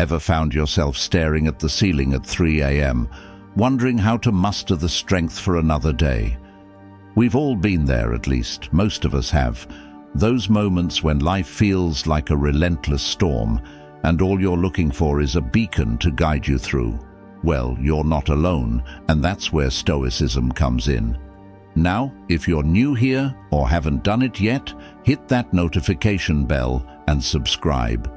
Ever found yourself staring at the ceiling at 3 a.m., wondering how to muster the strength for another day? We've all been there, at least. Most of us have. Those moments when life feels like a relentless storm, and all you're looking for is a beacon to guide you through. Well, you're not alone, and that's where Stoicism comes in. Now, if you're new here or haven't done it yet, hit that notification bell and subscribe.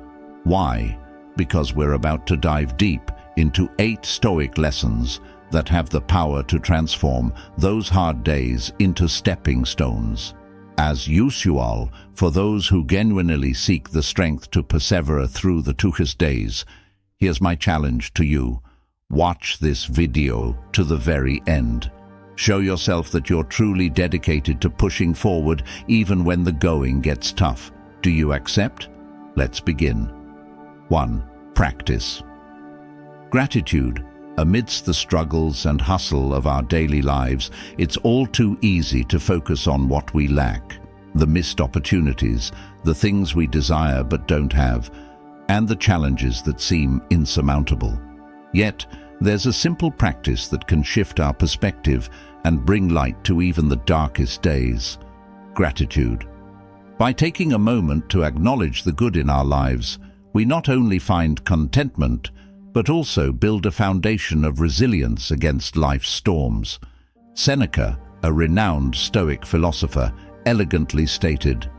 Why? Because we're about to dive deep into 8 Stoic lessons that have the power to transform those hard days into stepping stones. As usual, for those who genuinely seek the strength to persevere through the toughest days, here's my challenge to you. Watch this video to the very end. Show yourself that you're truly dedicated to pushing forward even when the going gets tough. Do you accept? Let's begin. 1. Practice. Gratitude. Amidst the struggles and hustle of our daily lives, it's all too easy to focus on what we lack, the missed opportunities, the things we desire but don't have, and the challenges that seem insurmountable. Yet, there's a simple practice that can shift our perspective and bring light to even the darkest days. Gratitude. By taking a moment to acknowledge the good in our lives, we not only find contentment, but also build a foundation of resilience against life's storms. Seneca, a renowned Stoic philosopher, elegantly stated,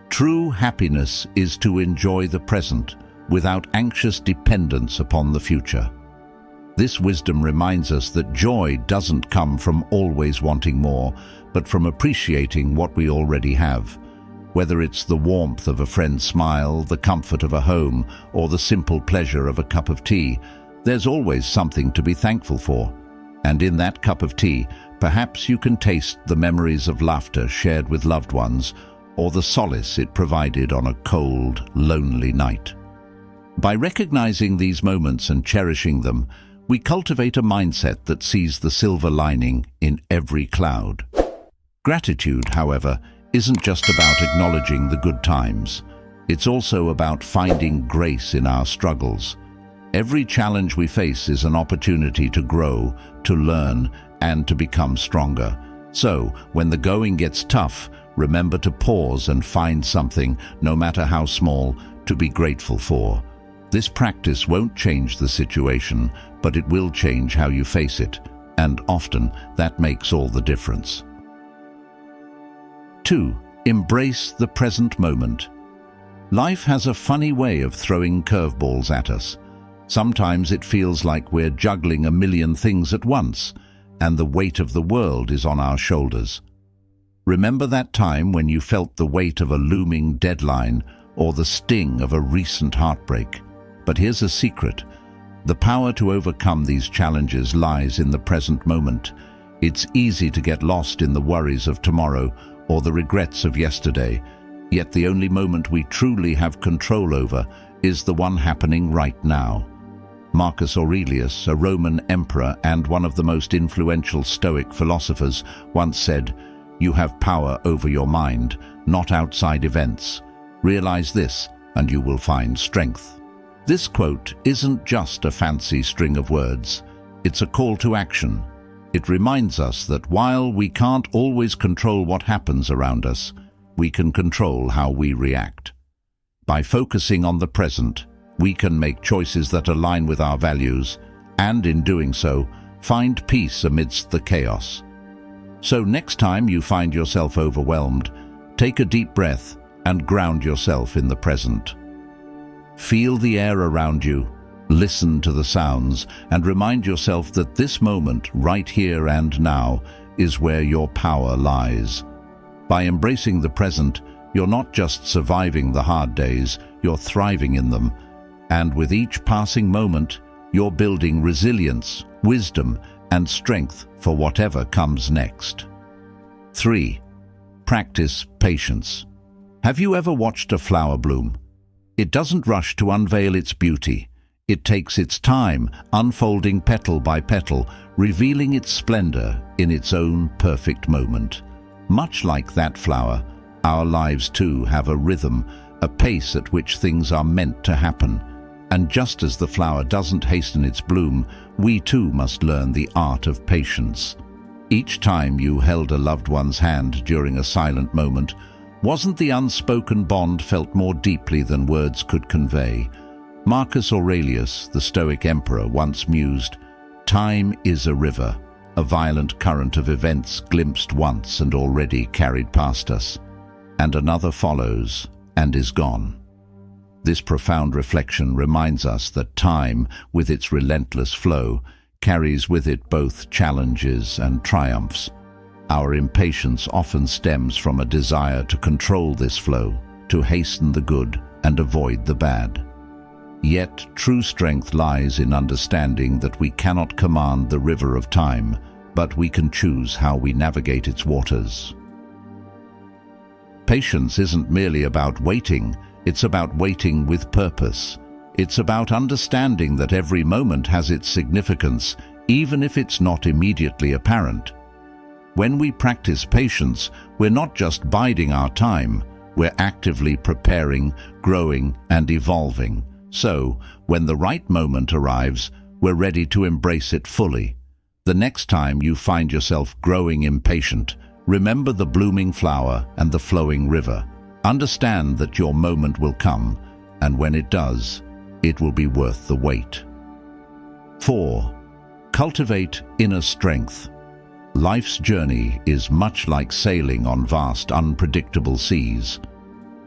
"True happiness is to enjoy the present without anxious dependence upon the future." This wisdom reminds us that joy doesn't come from always wanting more, but from appreciating what we already have. Whether it's the warmth of a friend's smile, the comfort of a home, or the simple pleasure of a cup of tea, there's always something to be thankful for. And in that cup of tea, perhaps you can taste the memories of laughter shared with loved ones, or the solace it provided on a cold, lonely night. By recognizing these moments and cherishing them, we cultivate a mindset that sees the silver lining in every cloud. Gratitude, however, isn't just about acknowledging the good times. It's also about finding grace in our struggles. Every challenge we face is an opportunity to grow, to learn, and to become stronger. So, when the going gets tough, remember to pause and find something, no matter how small, to be grateful for. This practice won't change the situation, but it will change how you face it, and often that makes all the difference. 2. Embrace the present moment. Life has a funny way of throwing curveballs at us. Sometimes it feels like we're juggling a million things at once, and the weight of the world is on our shoulders. Remember that time when you felt the weight of a looming deadline or the sting of a recent heartbreak? But here's a secret. The power to overcome these challenges lies in the present moment. It's easy to get lost in the worries of tomorrow or the regrets of yesterday, yet the only moment we truly have control over is the one happening right now. Marcus Aurelius, a Roman emperor and one of the most influential Stoic philosophers, once said, "You have power over your mind, not outside events. Realize this, and you will find strength." This quote isn't just a fancy string of words. It's a call to action. It reminds us that while we can't always control what happens around us, we can control how we react. By focusing on the present, we can make choices that align with our values, and in doing so, find peace amidst the chaos. So next time you find yourself overwhelmed, take a deep breath and ground yourself in the present. Feel the air around you, listen to the sounds, and remind yourself that this moment, right here and now, is where your power lies. By embracing the present, you're not just surviving the hard days, you're thriving in them. And with each passing moment, you're building resilience, wisdom, and strength for whatever comes next. 3. Practice patience. Have you ever watched a flower bloom? It doesn't rush to unveil its beauty. It takes its time, unfolding petal by petal, revealing its splendor in its own perfect moment. Much like that flower, our lives too have a rhythm, a pace at which things are meant to happen. And just as the flower doesn't hasten its bloom, we too must learn the art of patience. Each time you held a loved one's hand during a silent moment, wasn't the unspoken bond felt more deeply than words could convey? Marcus Aurelius, the Stoic emperor, once mused, "Time is a river, a violent current of events glimpsed once and already carried past us, and another follows and is gone." This profound reflection reminds us that time, with its relentless flow, carries with it both challenges and triumphs. Our impatience often stems from a desire to control this flow, to hasten the good and avoid the bad. Yet true strength lies in understanding that we cannot command the river of time, but we can choose how we navigate its waters. Patience isn't merely about waiting, it's about waiting with purpose. It's about understanding that every moment has its significance, even if it's not immediately apparent. When we practice patience, we're not just biding our time, we're actively preparing, growing, and evolving. So, when the right moment arrives, we're ready to embrace it fully. The next time you find yourself growing impatient, remember the blooming flower and the flowing river. Understand that your moment will come, and when it does, it will be worth the wait. 4. Cultivate inner strength. Life's journey is much like sailing on vast, unpredictable seas.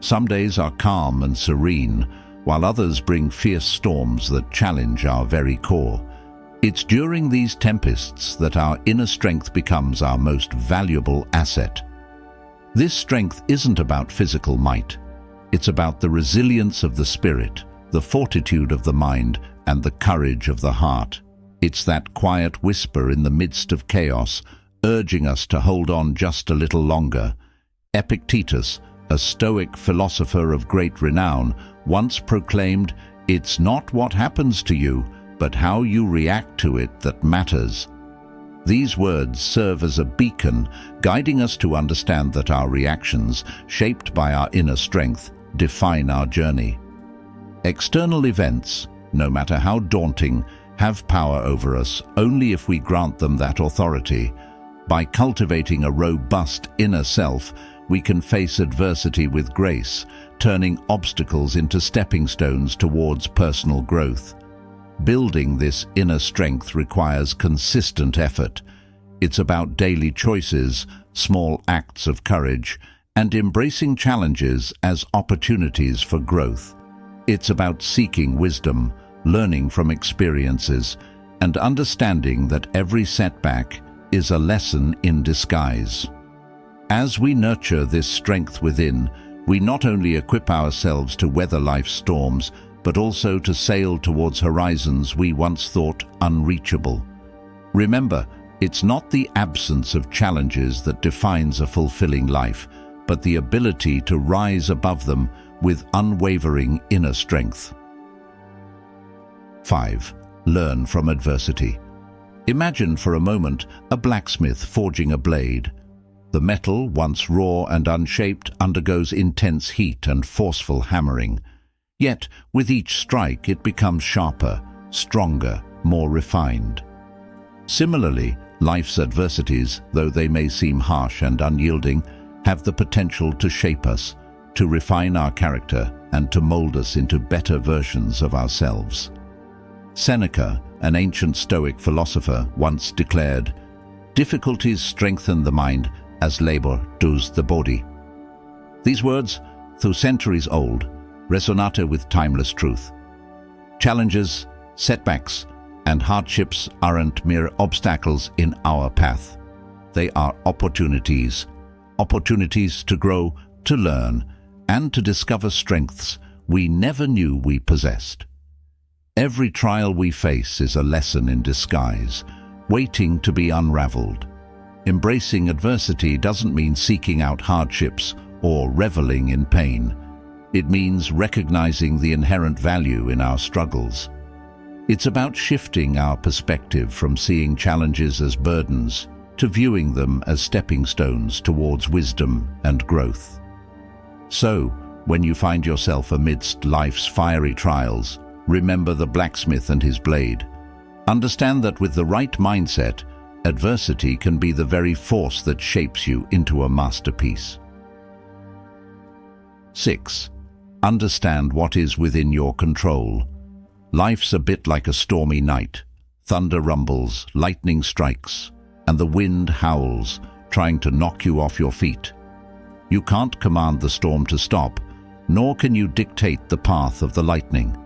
Some days are calm and serene, while others bring fierce storms that challenge our very core. It's during these tempests that our inner strength becomes our most valuable asset. This strength isn't about physical might. It's about the resilience of the spirit, the fortitude of the mind, and the courage of the heart. It's that quiet whisper in the midst of chaos, urging us to hold on just a little longer. Epictetus, a Stoic philosopher of great renown, once proclaimed, "It's not what happens to you, but how you react to it that matters." These words serve as a beacon, guiding us to understand that our reactions, shaped by our inner strength, define our journey. External events, no matter how daunting, have power over us only if we grant them that authority. By cultivating a robust inner self, we can face adversity with grace, turning obstacles into stepping stones towards personal growth. Building this inner strength requires consistent effort. It's about daily choices, small acts of courage, and embracing challenges as opportunities for growth. It's about seeking wisdom, learning from experiences, and understanding that every setback is a lesson in disguise. As we nurture this strength within, we not only equip ourselves to weather life's storms, but also to sail towards horizons we once thought unreachable. Remember, it's not the absence of challenges that defines a fulfilling life, but the ability to rise above them with unwavering inner strength. 5. Learn from adversity. Imagine for a moment a blacksmith forging a blade. The metal, once raw and unshaped, undergoes intense heat and forceful hammering. Yet, with each strike, it becomes sharper, stronger, more refined. Similarly, life's adversities, though they may seem harsh and unyielding, have the potential to shape us, to refine our character, and to mold us into better versions of ourselves. Seneca, an ancient Stoic philosopher, once declared, "Difficulties strengthen the mind as labor does the body." These words, though centuries old, resonate with timeless truth. Challenges, setbacks, and hardships aren't mere obstacles in our path. They are opportunities to grow, to learn, and to discover strengths we never knew we possessed. Every trial we face is a lesson in disguise, waiting to be unraveled. Embracing adversity doesn't mean seeking out hardships or reveling in pain. It means recognizing the inherent value in our struggles. It's about shifting our perspective from seeing challenges as burdens to viewing them as stepping stones towards wisdom and growth. So, when you find yourself amidst life's fiery trials, remember the blacksmith and his blade. Understand that with the right mindset, adversity can be the very force that shapes you into a masterpiece. 6. Understand what is within your control. Life's a bit like a stormy night. Thunder rumbles, lightning strikes, and the wind howls, trying to knock you off your feet. You can't command the storm to stop, nor can you dictate the path of the lightning.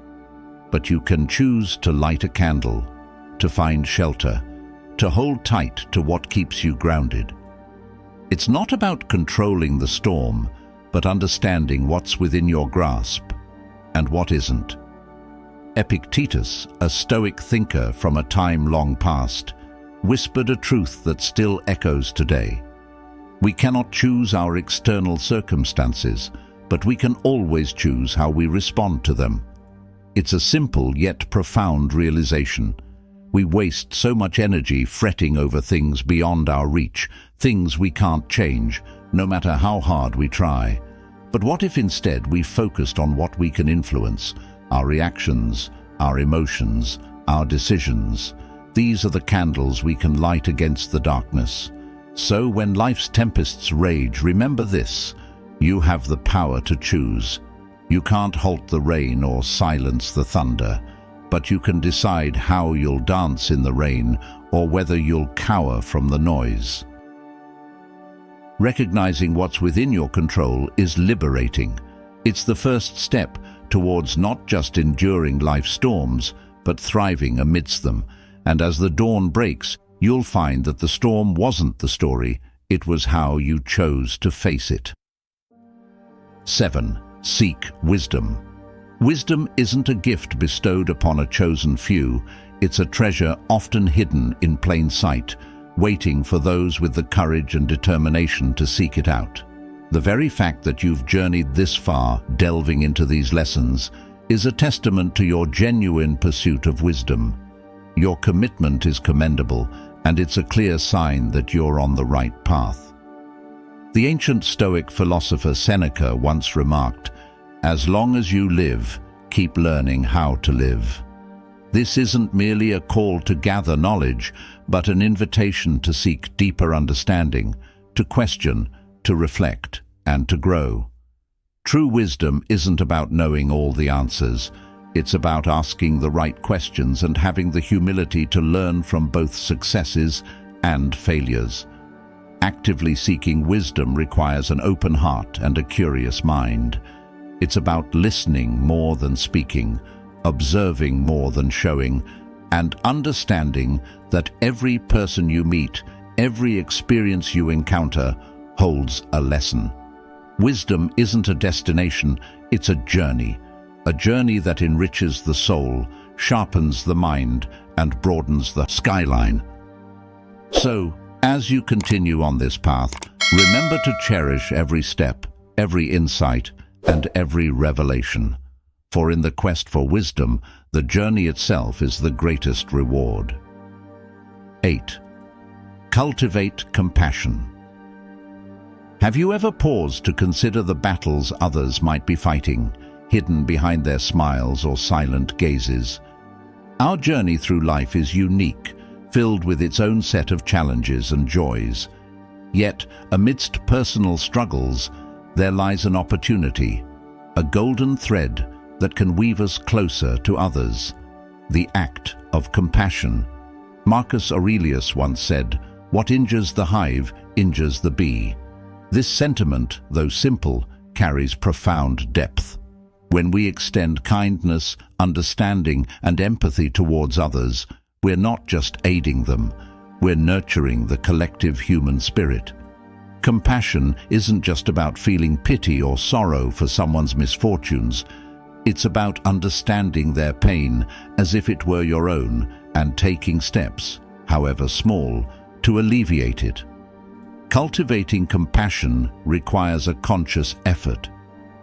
But you can choose to light a candle, to find shelter, to hold tight to what keeps you grounded. It's not about controlling the storm, but understanding what's within your grasp and what isn't. Epictetus, a Stoic thinker from a time long past, whispered a truth that still echoes today. We cannot choose our external circumstances, but we can always choose how we respond to them. It's a simple yet profound realization. We waste so much energy fretting over things beyond our reach, things we can't change, no matter how hard we try. But what if instead we focused on what we can influence? Our reactions, our emotions, our decisions. These are the candles we can light against the darkness. So when life's tempests rage, remember this: you have the power to choose. You can't halt the rain or silence the thunder, but you can decide how you'll dance in the rain or whether you'll cower from the noise. Recognizing what's within your control is liberating. It's the first step towards not just enduring life's storms, but thriving amidst them. And as the dawn breaks, you'll find that the storm wasn't the story, it was how you chose to face it. 7. Seek wisdom. Wisdom isn't a gift bestowed upon a chosen few, it's a treasure often hidden in plain sight, waiting for those with the courage and determination to seek it out. The very fact that you've journeyed this far, delving into these lessons, is a testament to your genuine pursuit of wisdom. Your commitment is commendable, and it's a clear sign that you're on the right path. The ancient Stoic philosopher Seneca once remarked, "As long as you live, keep learning how to live." This isn't merely a call to gather knowledge, but an invitation to seek deeper understanding, to question, to reflect, and to grow. True wisdom isn't about knowing all the answers. It's about asking the right questions and having the humility to learn from both successes and failures. Actively seeking wisdom requires an open heart and a curious mind. It's about listening more than speaking, observing more than showing, and understanding that every person you meet, every experience you encounter, holds a lesson. Wisdom isn't a destination, it's a journey that enriches the soul, sharpens the mind, and broadens the skyline. So, as you continue on this path, remember to cherish every step, every insight, and every revelation. For in the quest for wisdom, the journey itself is the greatest reward. 8. Cultivate compassion. Have you ever paused to consider the battles others might be fighting, hidden behind their smiles or silent gazes? Our journey through life is unique, filled with its own set of challenges and joys. Yet, amidst personal struggles, there lies an opportunity, a golden thread that can weave us closer to others, the act of compassion. Marcus Aurelius once said, "What injures the hive injures the bee." This sentiment, though simple, carries profound depth. When we extend kindness, understanding, and empathy towards others, we're not just aiding them, we're nurturing the collective human spirit. Compassion isn't just about feeling pity or sorrow for someone's misfortunes. It's about understanding their pain as if it were your own and taking steps, however small, to alleviate it. Cultivating compassion requires a conscious effort.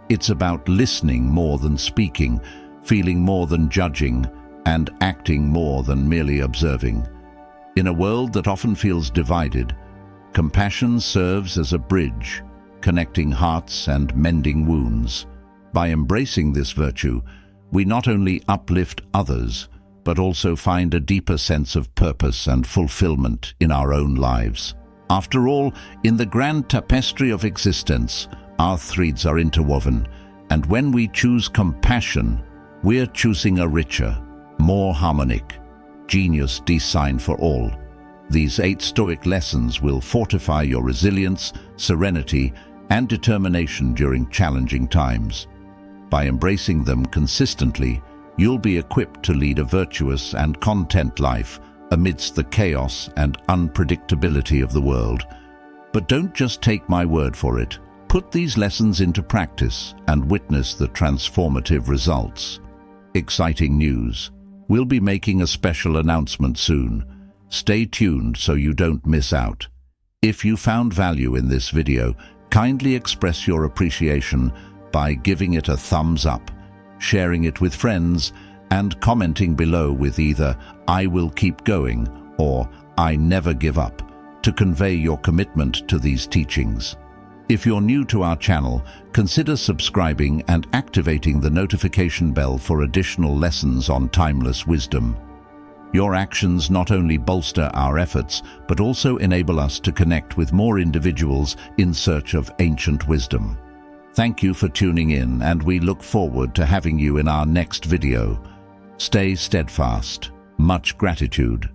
It's about listening more than speaking, feeling more than judging, and acting more than merely observing. In a world that often feels divided, compassion serves as a bridge, connecting hearts and mending wounds. By embracing this virtue, we not only uplift others, but also find a deeper sense of purpose and fulfillment in our own lives. After all, in the grand tapestry of existence, our threads are interwoven, and when we choose compassion, we're choosing a richer, more harmonic, genius design for all. These 8 Stoic lessons will fortify your resilience, serenity, and determination during challenging times. By embracing them consistently, you'll be equipped to lead a virtuous and content life amidst the chaos and unpredictability of the world. But don't just take my word for it. Put these lessons into practice and witness the transformative results. Exciting news! We'll be making a special announcement soon. Stay tuned so you don't miss out. If you found value in this video, kindly express your appreciation by giving it a thumbs up, sharing it with friends, and commenting below with either "I will keep going" or "I never give up" to convey your commitment to these teachings. If you're new to our channel, consider subscribing and activating the notification bell for additional lessons on timeless wisdom. Your actions not only bolster our efforts, but also enable us to connect with more individuals in search of ancient wisdom. Thank you for tuning in, and we look forward to having you in our next video. Stay steadfast. Much gratitude.